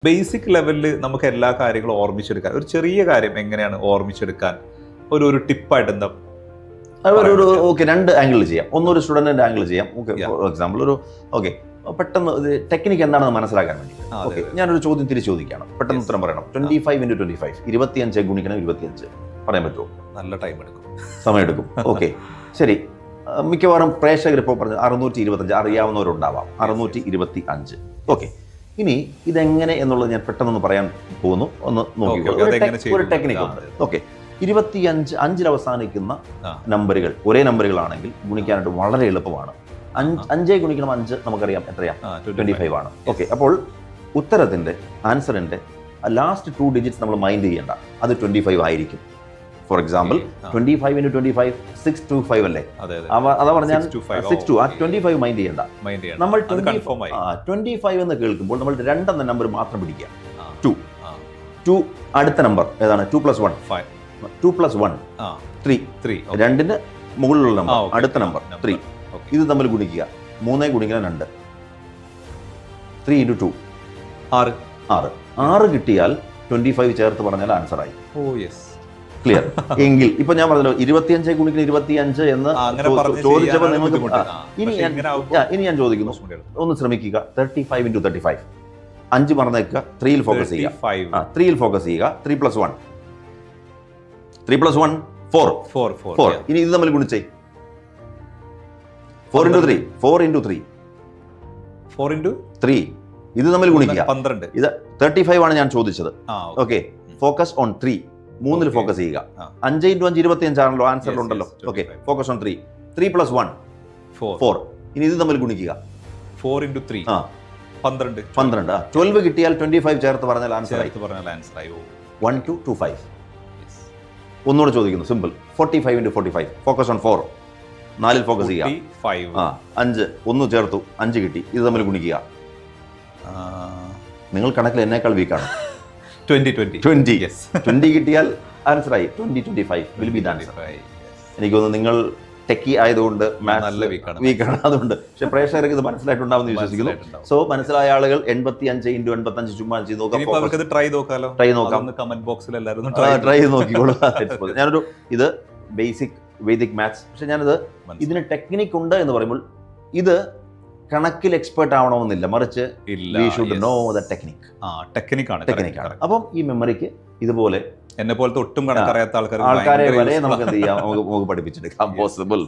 Basic ലെവലിൽ നമുക്ക് എല്ലാ കാര്യങ്ങളും ഓർമ്മിച്ചെടുക്കാൻ ഒരു ചെറിയ കാര്യം എങ്ങനെയാണ് ഓർമ്മിച്ചെടുക്കാൻ ഒരു ടിപ്പായിട്ട് എന്താ? ഓക്കെ, രണ്ട് ആംഗിൾ ചെയ്യാം. ഒന്നൊരു സ്റ്റുഡന്റിന്റെ ആംഗിൾ ചെയ്യാം. ഓക്കെ, ഫോർ എക്സാമ്പിൾ ഓക്കെ പെട്ടെന്ന് ടെക്നിക്ക് എന്താണെന്ന് മനസ്സിലാക്കാൻ വേണ്ടി ഓക്കെ ഞാനൊരു ചോദ്യം തിരിച്ചു ചോദിക്കുകയാണ്. പെട്ടെന്ന് ഉത്തരം പറയണം. 25 × 25 25 ഗുണിക്കണം 25 പറയാൻ പറ്റുമോ? നല്ല ടൈം എടുക്കും, സമയം എടുക്കും. ഓക്കെ ശരി, മിക്കവാറും പ്രേക്ഷകർ ഇപ്പോൾ പറഞ്ഞത് 625 അറിയാവുന്നവരുണ്ടാവാം. 625. ഓക്കെ, ഇനി ഇതെങ്ങനെ എന്നുള്ളത് ഞാൻ പെട്ടെന്ന് പറയാൻ പോകുന്നു. ഒന്ന് നോക്കിക്കോ. ഒരു ടെക്നിക്ക് ഉണ്ട്. ഓക്കെ, 25 5 അവസാനിക്കുന്ന നമ്പറുകൾ ഒരേ നമ്പറുകളാണെങ്കിൽ ഗുണിക്കാനായിട്ട് വളരെ എളുപ്പമാണ്. 5 ഗുണിക്കണം 5 നമുക്കറിയാം എത്രയാ? 25 ആണ്. ഓക്കെ, അപ്പോൾ ഉത്തരത്തിന്റെ ആൻസറിന്റെ ലാസ്റ്റ് 2 ഡിജിറ്റ്സ് നമ്മൾ മൈൻഡ് ചെയ്യേണ്ട, അത് 25 ആയിരിക്കും. ഫോർ എക്സാമ്പിൾ 25 × 25 625 അല്ലേ? അതാ പറഞ്ഞാൽ 62 ആ 25 മൈൻഡ് ചെയ്യേണ്ട. നമ്മൾ 25 എന്ന് കേൾക്കുമ്പോൾ നമ്മൾ രണ്ടെന്ന നമ്പർ മാത്രം പിടിക്കുക. 2 അടുത്ത നമ്പർ ഏതാണ്? 2 + 1 5 2 + 1 3 രണ്ടിന്റെ മുകളിലുള്ള നമ്പർ അടുത്ത നമ്പർ 3. ഇത് തമ്മിൽ ഗുണിക്കുക. 3 ഗുണിക്കണം 2 3 × 2 6 കിട്ടിയാൽ 25 ചേർത്ത് പറഞ്ഞാൽ ആൻസർ ആയി. ക്ലിയർ? എങ്കിൽ ഇപ്പൊ ഞാൻ പറഞ്ഞല്ലോ 25 ഗുണിക്കണം 25 എന്ന് ചോദിച്ചപ്പോൾ നിങ്ങൾക്ക് ഇനി ഞാൻ ചോദിക്കുന്നു, ഒന്ന് ശ്രമിക്കുക. 35 × 35 5 മറന്നേക്കുക. 3ൽ ഫോക്കസ് ചെയ്യുക. 3ൽ ഫോക്കസ് ചെയ്യുക. 3 + 1 4. ഇനി ഇത് തമ്മിൽ ഗുണിച്ചേ. 4 × 3 ഇത് തമ്മിൽ ഗുണിക്കുക. 12. ഇത് 35 ആണ് ഞാൻ ചോദിച്ചത്. Okay, focus on 3. 3ൽ ഫോക്കസ് ചെയ്യുക. 5 × 5 25 ആണല്ലോ ആൻസറിലുണ്ടല്ലോ. Okay, focus on 3 + 1 4. ഇനി ഇത് തമ്മിൽ ഗുണിക്കുക. 4 × 3 12. 12 കിട്ടിയാൽ 25 ചേർത്ത് പറഞ്ഞാൽ ആൻസർ ആയി. 1 2 25. ഒന്നുകൂടെ ചോദിക്കുന്നു, സിമ്പിൾ. 45 × 45 focus on 4. 4ൽ ഫോക്കസ് ചെയ്യുക. 5 1 ചേർത്തു 5 കിട്ടി. ഇത് തമ്മിൽ ഗുണിക്കുക. നിങ്ങൾ കണക്കിൽ എന്നേക്കാൾ വീക്കാണ്. 20 കിട്ടിയാൽ ആൻസർ ആയി. 20 വിൽ ബി ദ ആൻസർ. എനിക്ക് തോന്നുന്നു നിങ്ങൾ ടെക്കി ആയതുകൊണ്ട് നല്ല വീക്കാണ്, അതുകൊണ്ട്. പക്ഷെ പ്രേക്ഷകർക്ക് ഇത് മനസ്സിലായിട്ടുണ്ടാവുമെന്ന് വിശ്വസിക്കുന്നു. സോ മനസ്സിലായ ആളുകൾ 85 × 85 ചുമ്മാ ചെയ്ത് നോക്കാം. ട്രൈ നോക്കാം. കമന്റ് ബോക്സിൽ എല്ലാവരും ട്രൈ ചെയ്ത് നോക്കിക്കോളൂ. ഞാനൊരു ഇത് ബേസിക് വേദിക് മാത്സ്. പക്ഷെ ഞാനിത് ഇതിന് ടെക്നിക്ക് ഉണ്ട് എന്ന് പറയുമ്പോൾ ഇത് കണക്കിൽ എക്സ്പേർട്ട് ആവണമെന്നില്ല, മറിച്ച് വി ഷുഡ് നോ ദ ടെക്നിക്കാണ്. അപ്പം ഈ മെമ്മറിക്ക് ഇതുപോലെ എന്നെ പോലത്തെ ഒട്ടും കണക്കറിയാത്ത ആൾക്കാരെ വരെ നമുക്ക് എന്ത് ചെയ്യാം, നമുക്ക് പഠിപ്പിച്ചെടുക്കാം. പോസിബിൾ.